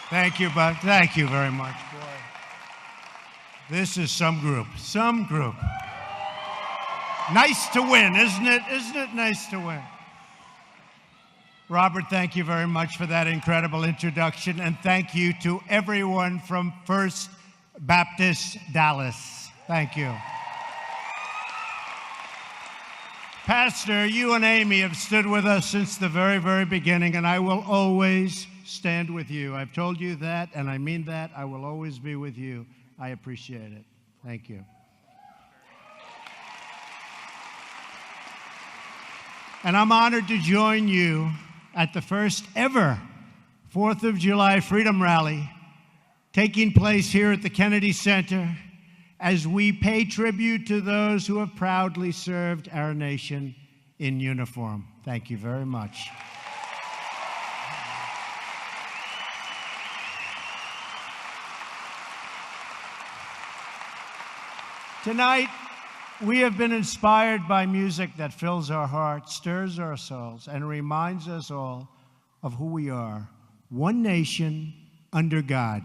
Thank you, bud. Thank you very much, boy. This is some group. Some group. Nice to win, isn't it? Isn't it nice to win? Robert, thank you very much for that incredible introduction, and thank you to everyone from First Baptist Dallas. Thank you. Pastor, you and Amy have stood with us since the very, very beginning, and I will always stand with you. I've told you that, and I mean that. I will always be with you. I appreciate it. Thank you. And I'm honored to join you at the first ever 4th of July Freedom Rally taking place here at the Kennedy Center as we pay tribute to those who have proudly served our nation in uniform. Thank you very much. Tonight, we have been inspired by music that fills our hearts, stirs our souls, and reminds us all of who we are. One nation under God.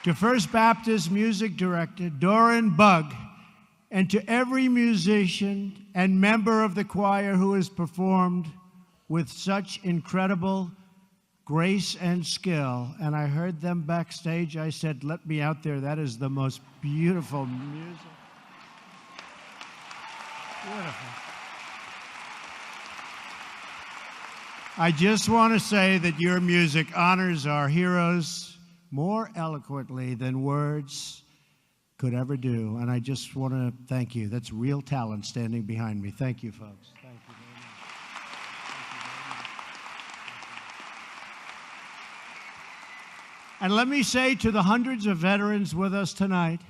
To First Baptist Music Director Doran Bugg, and to every musician and member of the choir who has performed with such incredible grace and skill. And I heard them backstage. I said, let me out there. That is the most beautiful music. Beautiful. I just want to say that your music honors our heroes more eloquently than words could ever do. And I just want to thank you. That's real talent standing behind me. Thank you, folks. Thank you very much. And let me say to the hundreds of veterans with us tonight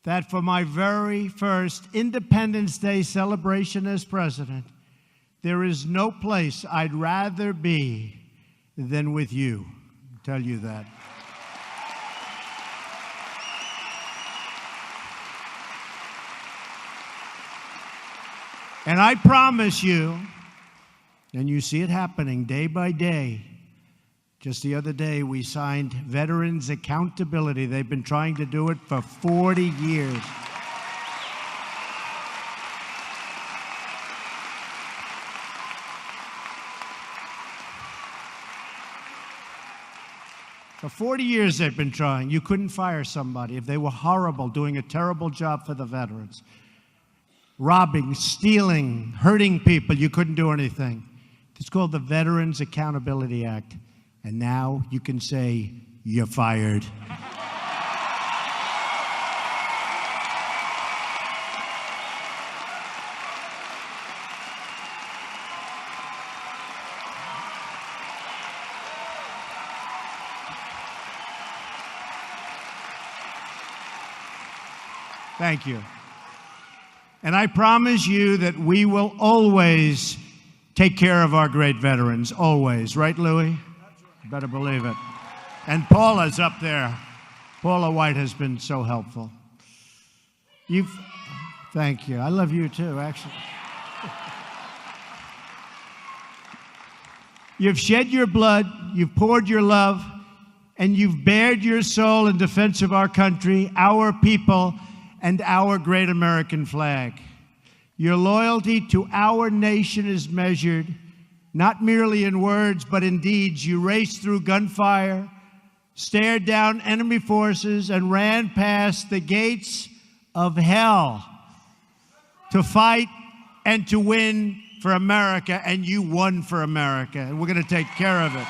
that for my very first Independence Day celebration as president, there is no place I'd rather be than with you. I'll tell you that. And I promise you, and you see it happening day by day. Just the other day, we signed Veterans Accountability. They've been trying to do it for 40 years. For 40 years, they've been trying. You couldn't fire somebody if they were horrible, doing a terrible job for the veterans. Robbing, stealing, hurting people, you couldn't do anything. It's called the Veterans Accountability Act. And now you can say, you're fired. Thank you. And I promise you that we will always take care of our great veterans, always. Right, Louis? You better believe it. And Paula's up there. Paula White has been so helpful. Thank you. I love you too, actually. You've shed your blood, you've poured your love, and you've bared your soul in defense of our country, our people, and our great American flag. Your loyalty to our nation is measured not merely in words, but in deeds. You raced through gunfire, stared down enemy forces, and ran past the gates of hell to fight and to win for America, and you won for America, and we're going to take care of it.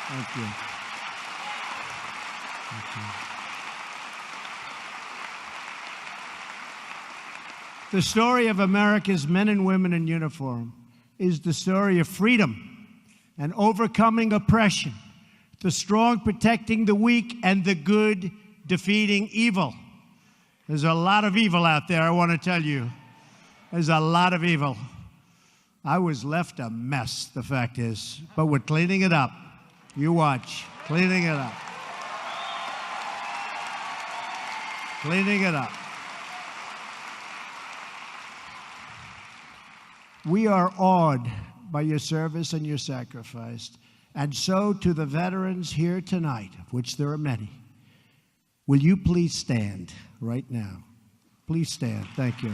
Thank you. Thank you. The story of America's men and women in uniform is the story of freedom and overcoming oppression, the strong protecting the weak, and the good defeating evil. There's a lot of evil out there, I want to tell you. There's a lot of evil. I was left a mess, the fact is, but we're cleaning it up. You watch, cleaning it up. Cleaning it up. We are awed by your service and your sacrifice. And so to the veterans here tonight, of which there are many, will you please stand right now? Please stand. Thank you.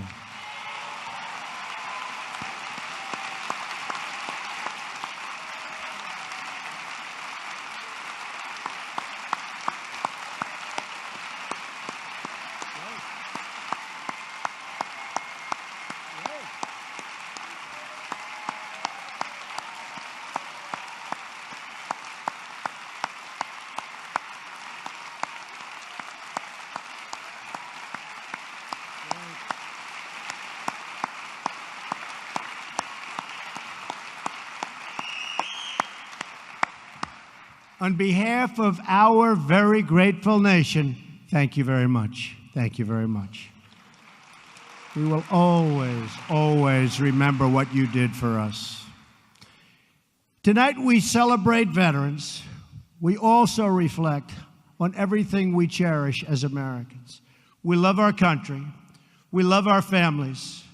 On behalf of our very grateful nation, thank you very much. Thank you very much. We will always, always remember what you did for us. Tonight we celebrate veterans. We also reflect on everything we cherish as Americans. We love our country. We love our families.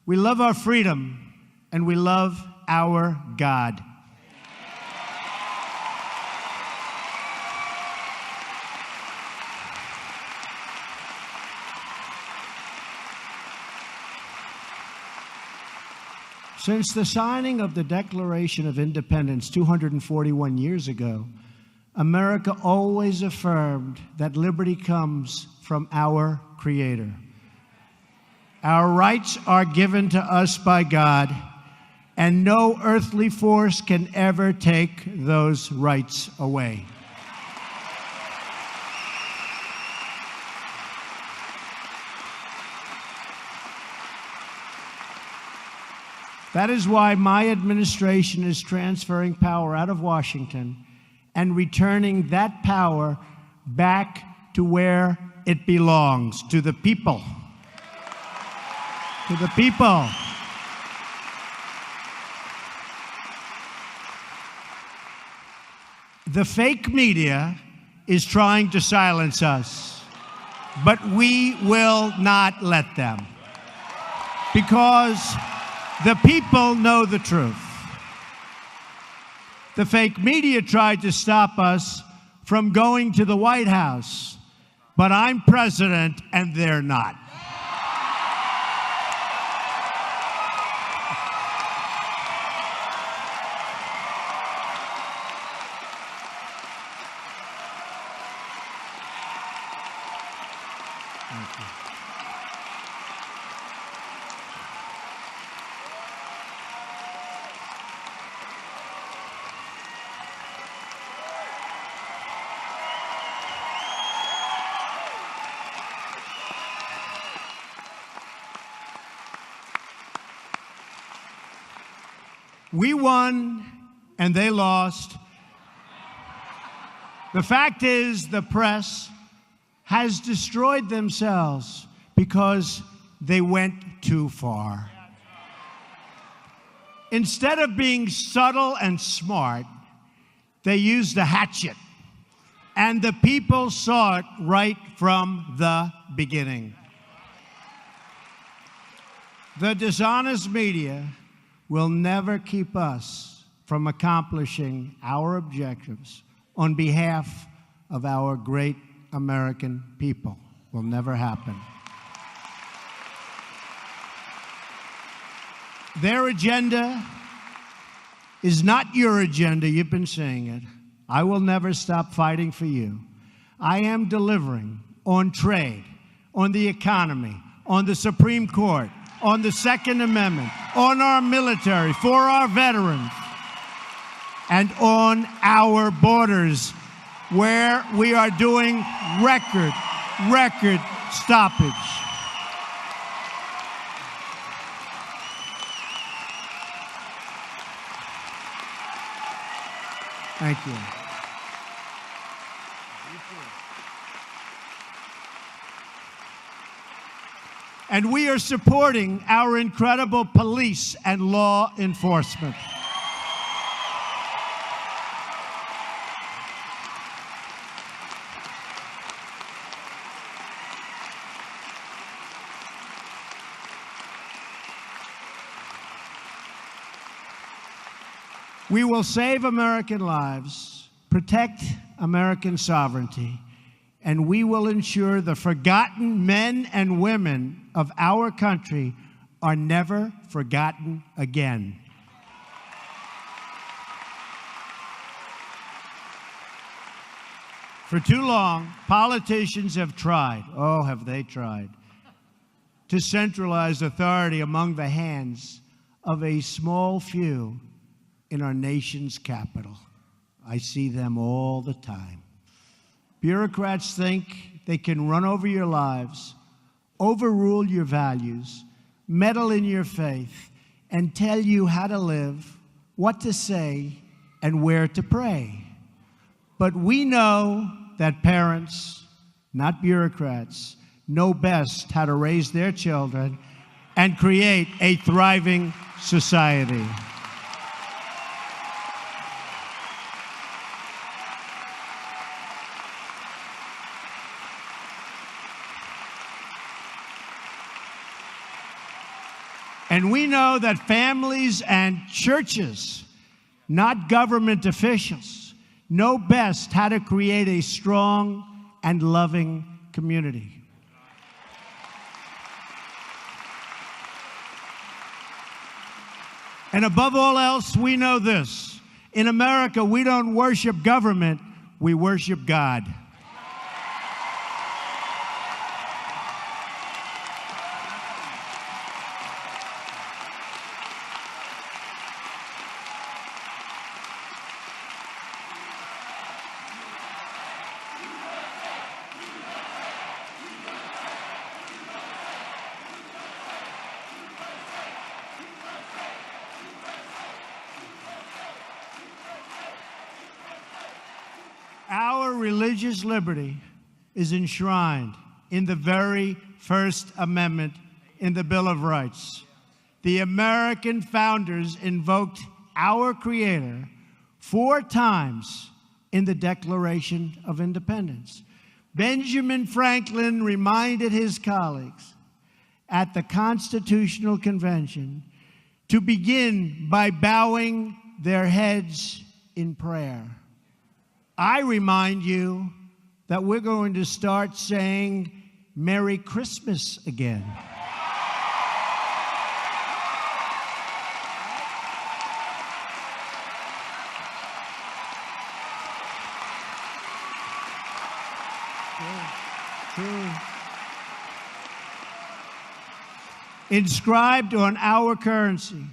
We love our freedom. And we love our God. Since the signing of the Declaration of Independence 241 years ago, America always affirmed that liberty comes from our Creator. Our rights are given to us by God, and no earthly force can ever take those rights away. That is why my administration is transferring power out of Washington and returning that power back to where it belongs, to the people. To the people. The fake media is trying to silence us, but we will not let them, because the people know the truth. The fake media tried to stop us from going to the White House, but I'm president and they're not. Thank you. We won and they lost. The fact is, the press has destroyed themselves because they went too far. Instead of being subtle and smart, they used a hatchet. And the people saw it right from the beginning. The dishonest media will never keep us from accomplishing our objectives on behalf of our great American people. Will never happen. Their agenda is not your agenda. You've been saying it. I will never stop fighting for you. I am delivering on trade, on the economy, on the Supreme Court, on the Second Amendment, on our military, for our veterans, and on our borders, where we are doing record stoppage. Thank you. And we are supporting our incredible police and law enforcement. We will save American lives, protect American sovereignty, and we will ensure the forgotten men and women of our country are never forgotten again. For too long, politicians have tried, oh, have they tried, to centralize authority among the hands of a small few in our nation's capital. I see them all the time. Bureaucrats think they can run over your lives, overrule your values, meddle in your faith, and tell you how to live, what to say, and where to pray. But we know that parents, not bureaucrats, know best how to raise their children and create a thriving society. And we know that families and churches, not government officials, know best how to create a strong and loving community. And above all else, we know this. In America, we don't worship government, we worship God. Our religious liberty is enshrined in the very First Amendment in the Bill of Rights. The American founders invoked our Creator 4 times in the Declaration of Independence. Benjamin Franklin reminded his colleagues at the Constitutional Convention to begin by bowing their heads in prayer. I remind you that we're going to start saying Merry Christmas again. True. Inscribed on our currency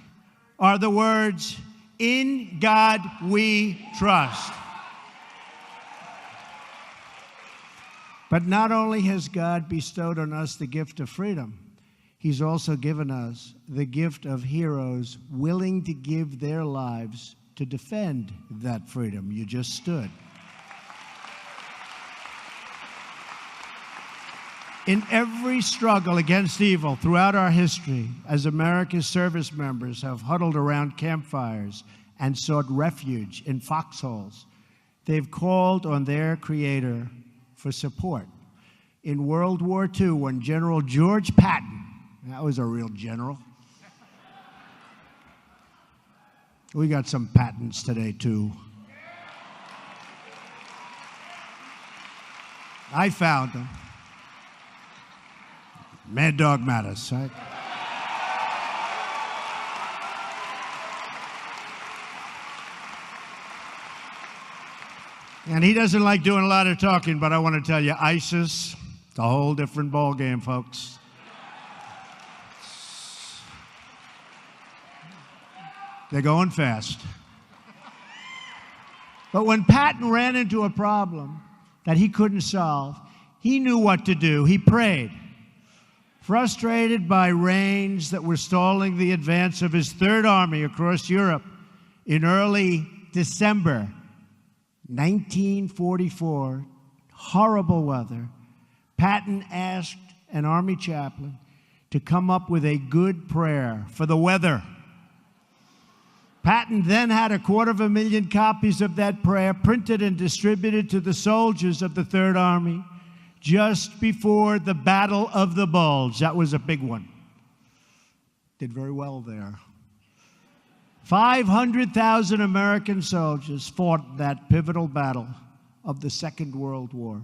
are the words, "In God we trust." But not only has God bestowed on us the gift of freedom, He's also given us the gift of heroes willing to give their lives to defend that freedom you just stood. In every struggle against evil throughout our history, as America's service members have huddled around campfires and sought refuge in foxholes, they've called on their Creator for support. In World War II, when General George Patton, that was a real general. We got some Pattons today, too. I found them. Mad Dog Mattis, right? And he doesn't like doing a lot of talking, but I want to tell you, ISIS, it's a whole different ballgame, folks. They're going fast. But when Patton ran into a problem that he couldn't solve, he knew what to do. He prayed. Frustrated by rains that were stalling the advance of his Third Army across Europe in early December 1944, horrible weather, Patton asked an Army chaplain to come up with a good prayer for the weather. Patton then had 250,000 copies of that prayer printed and distributed to the soldiers of the Third Army just before the Battle of the Bulge. That was a big one. Did very well there. 500,000 American soldiers fought that pivotal battle of the Second World War.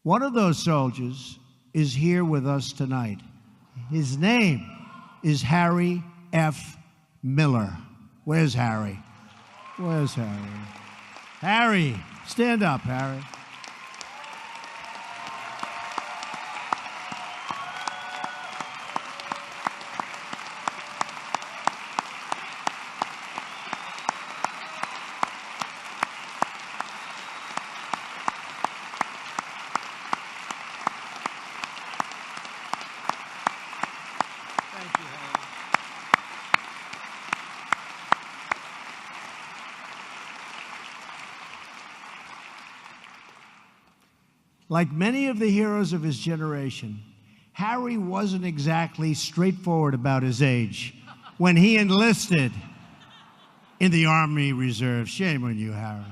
One of those soldiers is here with us tonight. His name is Harry F. Miller. Where's Harry? Where's Harry? Harry, stand up, Harry. Like many of the heroes of his generation, Harry wasn't exactly straightforward about his age when he enlisted in the Army Reserve. Shame on you, Harry.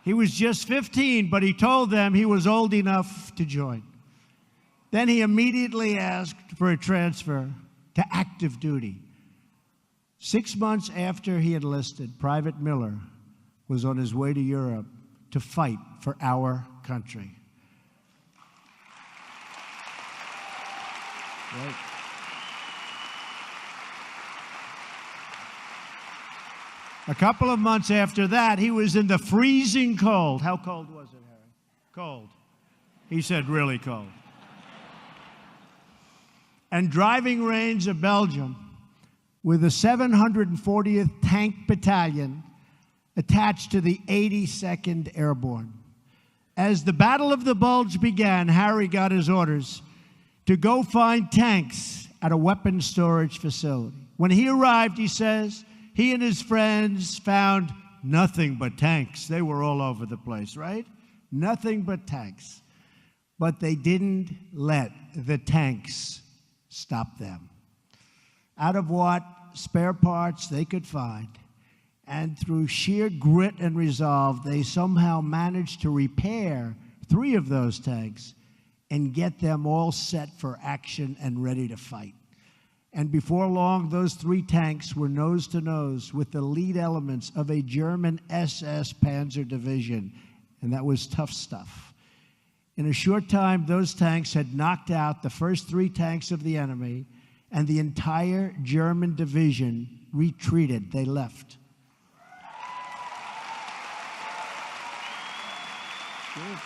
He was just 15, but he told them he was old enough to join. Then he immediately asked for a transfer to active duty. 6 months after he enlisted, Private Miller was on his way to Europe to fight for our country. Right. A couple of months after that, he was in the freezing cold. How cold was it, Harry? Cold. He said really cold. And driving range of Belgium with the 740th Tank Battalion attached to the 82nd Airborne. As the Battle of the Bulge began, Harry got his orders to go find tanks at a weapons storage facility. When he arrived, he says, he and his friends found nothing but tanks. They were all over the place, right? Nothing but tanks. But they didn't let the tanks stop them. Out of what spare parts they could find, and through sheer grit and resolve, they somehow managed to repair 3 of those tanks and get them all set for action and ready to fight. And before long, those 3 tanks were nose to nose with the lead elements of a German SS Panzer division, and that was tough stuff. In a short time, those tanks had knocked out the first 3 tanks of the enemy, and the entire German division retreated. They left. Good.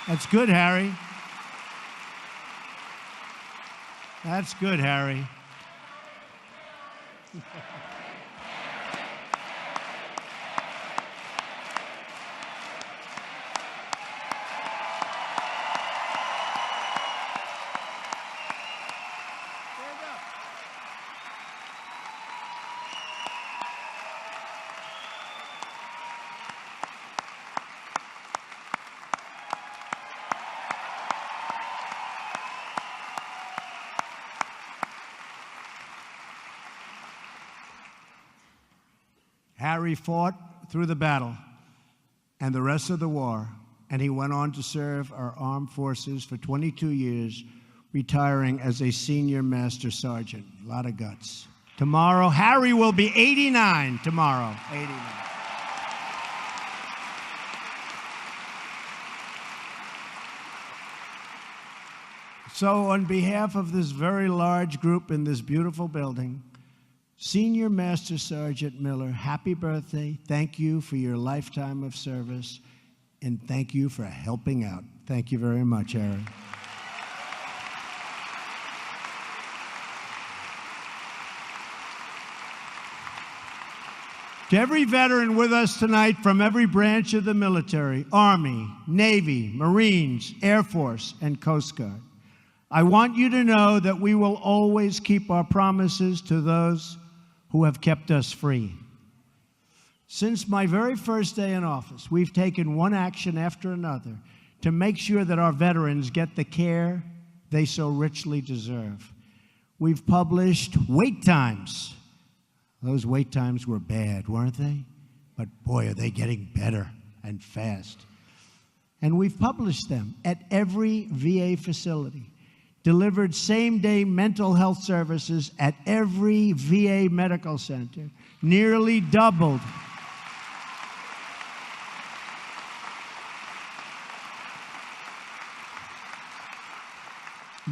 That's good, Harry. That's good, Harry. Harry fought through the battle and the rest of the war, and he went on to serve our armed forces for 22 years, retiring as a senior master sergeant. A lot of guts. Tomorrow, Harry will be 89 tomorrow. 89. So on behalf of this very large group in this beautiful building, Senior Master Sergeant Miller, happy birthday. Thank you for your lifetime of service, and thank you for helping out. Thank you very much, Aaron. To every veteran with us tonight from every branch of the military, Army, Navy, Marines, Air Force, and Coast Guard, I want you to know that we will always keep our promises to those who have kept us free. Since my very first day in office, we've taken one action after another to make sure that our veterans get the care they so richly deserve. We've published wait times. Those wait times were bad, weren't they? But boy, are they getting better and fast. And we've published them at every VA facility, delivered same-day mental health services at every VA medical center, nearly doubled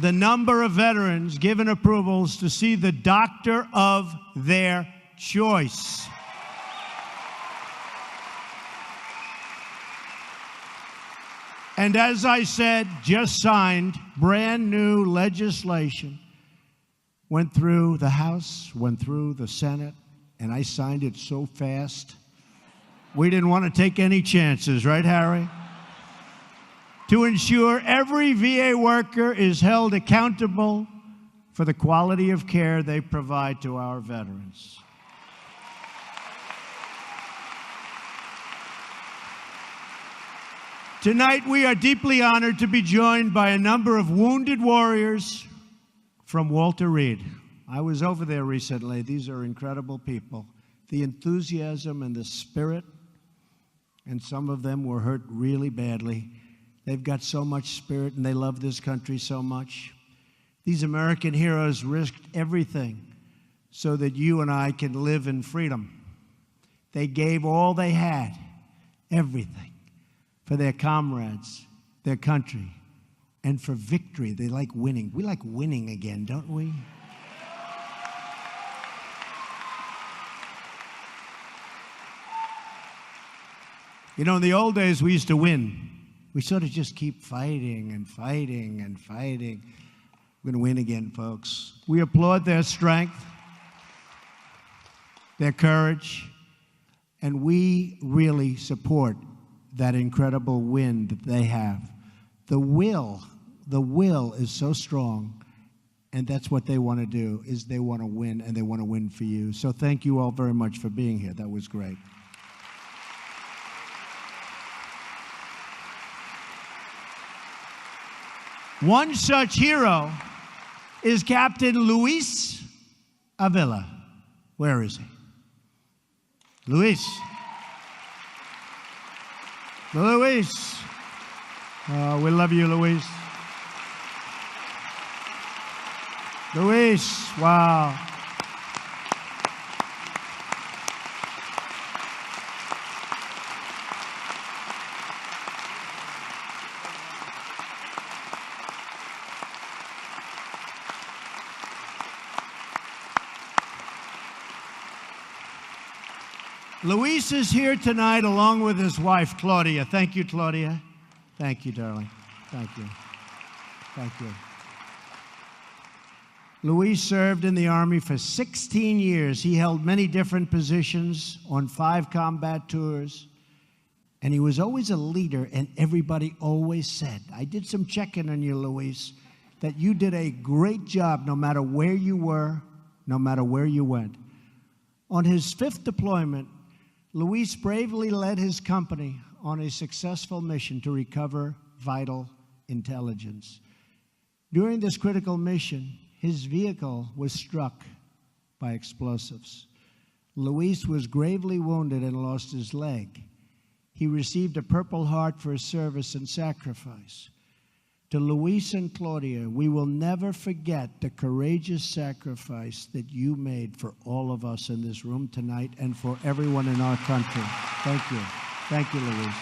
the number of veterans given approvals to see the doctor of their choice. And as I said, just signed brand new legislation. Went through the House, went through the Senate, and I signed it so fast. We didn't want to take any chances, right, Harry? To ensure every VA worker is held accountable for the quality of care they provide to our veterans. Tonight, we are deeply honored to be joined by a number of wounded warriors from Walter Reed. I was over there recently. These are incredible people. The enthusiasm and the spirit, and some of them were hurt really badly. They've got so much spirit, and they love this country so much. These American heroes risked everything so that you and I can live in freedom. They gave all they had, everything, for their comrades, their country, and for victory. They like winning. We like winning again, don't we? You know, in the old days, we used to win. We sort of just keep fighting and fighting and fighting. We're going to win again, folks. We applaud their strength, their courage, and we really support that incredible win that they have. The will is so strong, and that's what they want to do, is they want to win, and they want to win for you. So thank you all very much for being here. That was great. One such hero is Captain Luis Avila. Where is he? Luis. Luis. Oh, we love you, Luis. Luis, wow. Luis is here tonight along with his wife, Claudia. Thank you, Claudia. Thank you, darling. Thank you. Thank you. Luis served in the Army for 16 years. He held many different positions on 5 combat tours, and he was always a leader, and everybody always said, I did some checking on you, Luis, that you did a great job no matter where you were, no matter where you went. On his 5th deployment, Luis bravely led his company on a successful mission to recover vital intelligence. During this critical mission, his vehicle was struck by explosives. Luis was gravely wounded and lost his leg. He received a Purple Heart for his service and sacrifice. To Luis and Claudia, we will never forget the courageous sacrifice that you made for all of us in this room tonight and for everyone in our country. Thank you. Thank you, Luis.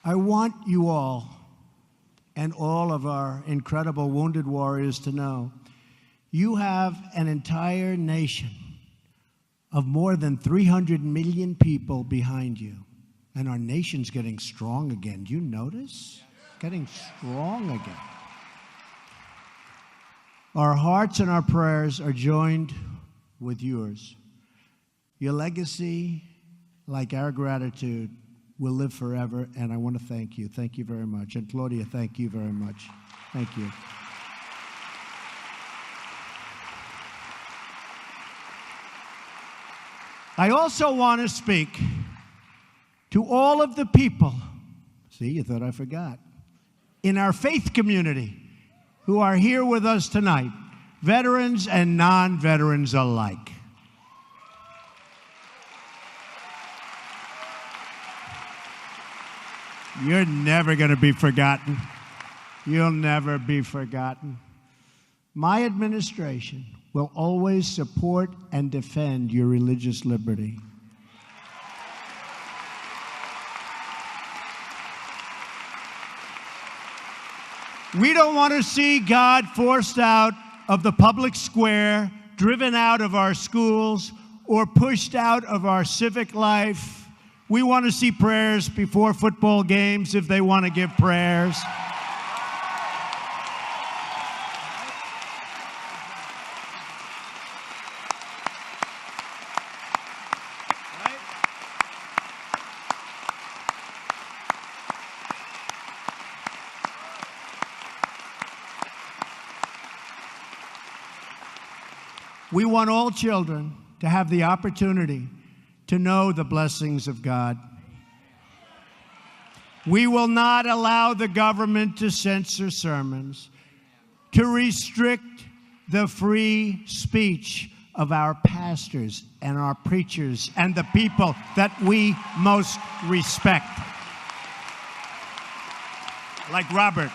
I want you all and all of our incredible wounded warriors to know you have an entire nation of more than 300 million people behind you. And our nation's getting strong again. Do you notice? Getting strong again. Our hearts and our prayers are joined with yours. Your legacy, like our gratitude, will live forever, and I want to thank you. Thank you very much. And Claudia, thank you very much. Thank you. I also want to speak to all of the people, see, you thought I forgot, in our faith community who are here with us tonight, veterans and non-veterans alike. You're never going to be forgotten. You'll never be forgotten. My administration will always support and defend your religious liberty. We don't want to see God forced out of the public square, driven out of our schools, or pushed out of our civic life. We want to see prayers before football games if they want to give prayers. We want all children to have the opportunity to know the blessings of God. We will not allow the government to censor sermons, to restrict the free speech of our pastors and our preachers and the people that we most respect. Like Robert.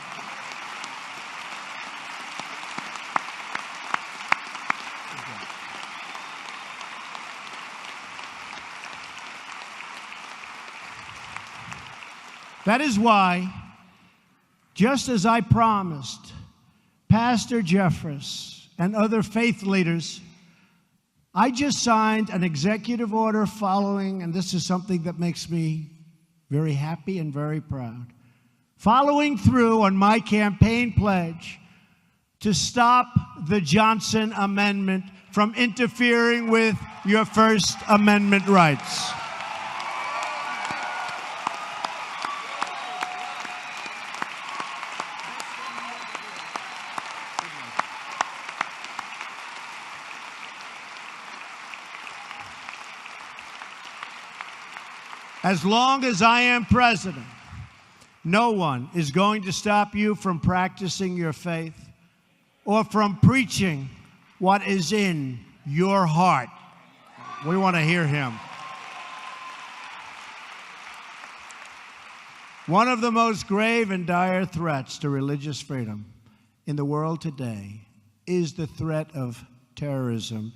That is why, just as I promised Pastor Jeffress and other faith leaders, I just signed an executive order following, and this is something that makes me very happy and very proud, following through on my campaign pledge to stop the Johnson Amendment from interfering with your First Amendment rights. As long as I am president, no one is going to stop you from practicing your faith or from preaching what is in your heart. We want to hear him. One of the most grave and dire threats to religious freedom in the world today is the threat of terrorism.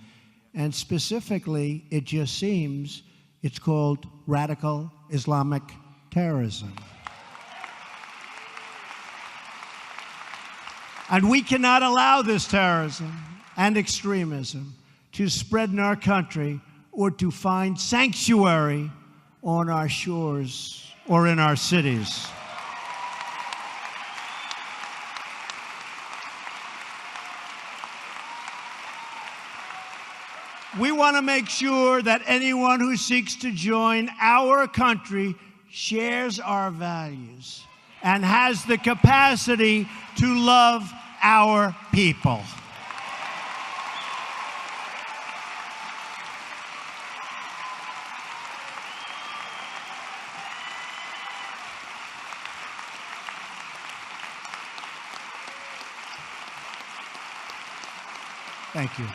And specifically, it just seems it's called radical Islamic terrorism. And we cannot allow this terrorism and extremism to spread in our country or to find sanctuary on our shores or in our cities. We want to make sure that anyone who seeks to join our country shares our values and has the capacity to love our people. Thank you.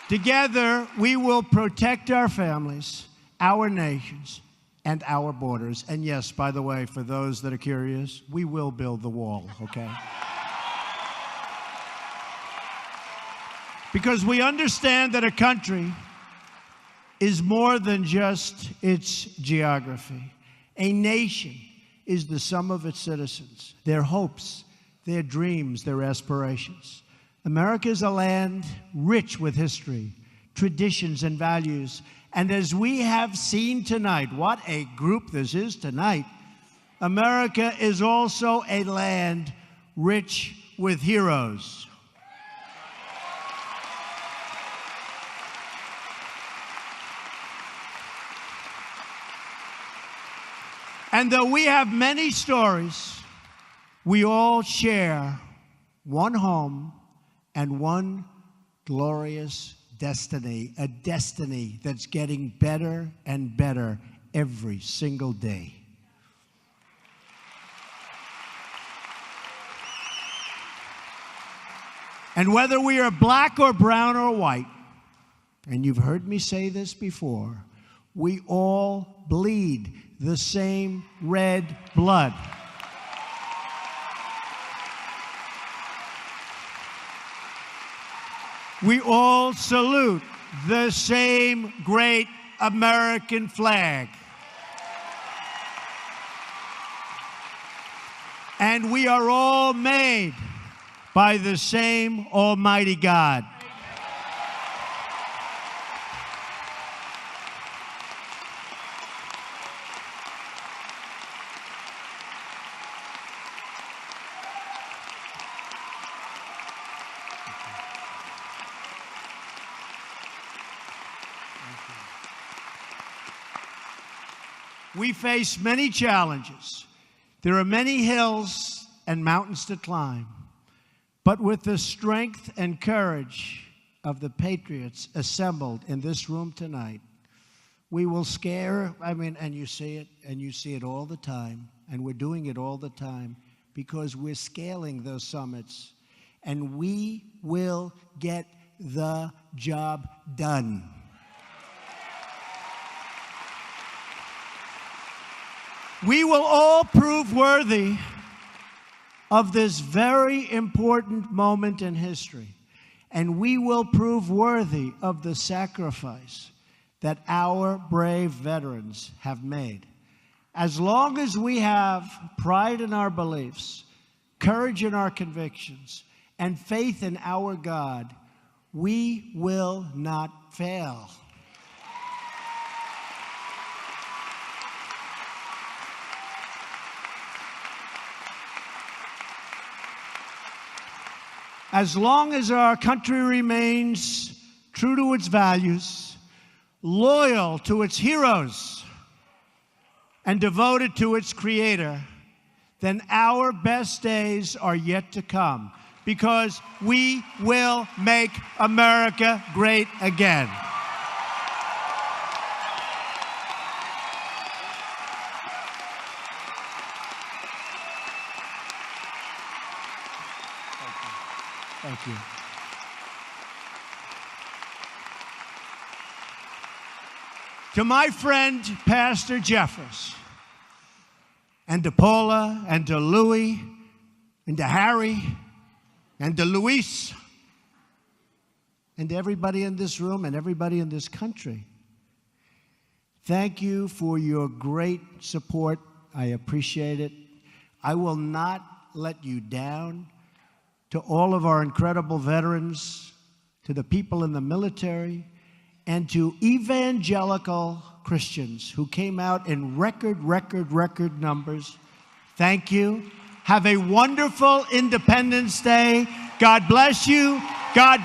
Together, we will protect our families, our nations, and our borders. And yes, by the way, for those that are curious, we will build the wall, okay? Because we understand that a country is more than just its geography. A nation is the sum of its citizens, their hopes, their dreams, their aspirations. America is a land rich with history, traditions, and values. And as we have seen tonight, what a group this is tonight, America is also a land rich with heroes. And though we have many stories, we all share one home and one glorious destiny, a destiny that's getting better and better every single day. And whether we are black or brown or white, and you've heard me say this before, we all bleed the same red blood. We all salute the same great American flag. And we are all made by the same Almighty God. We face many challenges. There are many hills and mountains to climb. But with the strength and courage of the patriots assembled in this room tonight, we will and you see it all the time, and we're doing it all the time because we're scaling those summits, and we will get the job done. We will all prove worthy of this very important moment in history, and we will prove worthy of the sacrifice that our brave veterans have made. As long as we have pride in our beliefs, courage in our convictions, and faith in our God, we will not fail. As long as our country remains true to its values, loyal to its heroes, and devoted to its Creator, then our best days are yet to come, because we will make America great again. Thank you. To my friend, Pastor Jeffers, and to Paula, and to Louie, and to Harry, and to Luis, and to everybody in this room and everybody in this country, thank you for your great support. I appreciate it. I will not let you down. To all of our incredible veterans, to the people in the military, and to evangelical Christians who came out in record numbers, thank you. Have a wonderful Independence Day. God bless you. God